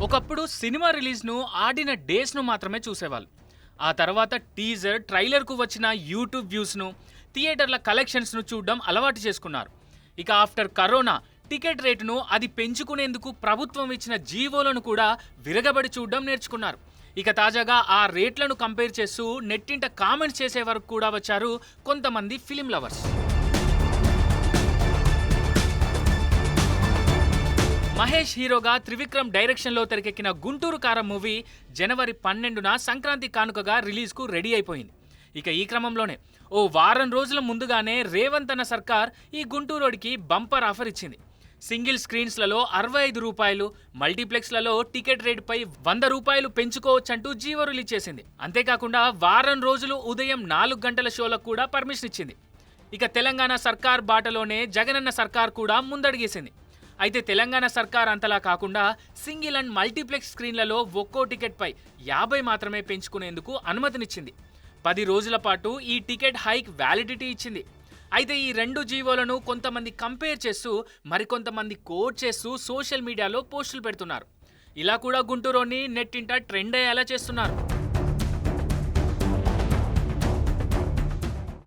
ఒకప్పుడు సినిమా రిలీజ్ను ఆడిన డేస్ను మాత్రమే చూసేవాళ్ళు. ఆ తర్వాత టీజర్, ట్రైలర్కు వచ్చిన యూట్యూబ్ వ్యూస్ను, థియేటర్ల కలెక్షన్స్ను చూడడం అలవాటు చేసుకున్నారు. ఇక ఆఫ్టర్ కరోనా టికెట్ రేటును అది పెంచుకునేందుకు ప్రభుత్వం ఇచ్చిన జీవోలను కూడా విరగబడి చూడడం నేర్చుకున్నారు. ఇక తాజాగా ఆ రేట్లను కంపేర్ చేస్తూ నెట్టింట కామెంట్స్ చేసే వరకు కూడా వచ్చారు కొంతమంది ఫిలిం లవర్స్. మహేష్ హీరోగా త్రివిక్రమ్ డైరెక్షన్లో తెరకెక్కిన గుంటూరు కారం మూవీ జనవరి 12న సంక్రాంతి కానుకగా రిలీజ్కు రెడీ అయిపోయింది. ఇక ఈ క్రమంలోనే ఓ వారం రోజుల ముందుగానే రేవంత్ అన్న సర్కార్ ఈ గుంటూరోడికి బంపర్ ఆఫర్ ఇచ్చింది. సింగిల్ స్క్రీన్స్లలో 65 రూపాయలు, మల్టీప్లెక్స్లలో టికెట్ రేటుపై 100 రూపాయలు పెంచుకోవచ్చంటూ జీవో రిలీజ్ చేసింది. అంతేకాకుండా వారం రోజులు ఉదయం 4 గంటల షోలకు కూడా పర్మిషన్ ఇచ్చింది. ఇక తెలంగాణ సర్కార్ బాటలోనే జగనన్న సర్కార్ కూడా ముందడుగేసింది. అయితే తెలంగాణ సర్కార్ అంతలా కాకుండా సింగిల్ అండ్ మల్టీప్లెక్స్ స్క్రీన్లలో ఒక్కో టికెట్పై 50 మాత్రమే పెంచుకునేందుకు అనుమతినిచ్చింది. 10 రోజుల పాటు ఈ టికెట్ హైక్ వ్యాలిడిటీ ఇచ్చింది. అయితే ఈ రెండు జీవోలను కొంతమంది కంపేర్ చేస్తూ మరికొంతమంది కోట్ చేస్తూ సోషల్ మీడియాలో పోస్టులు పెడుతున్నారు. ఇలా కూడా గుంటూరుని నెట్టింట ట్రెండ్ అయ్యేలా చేస్తున్నారు.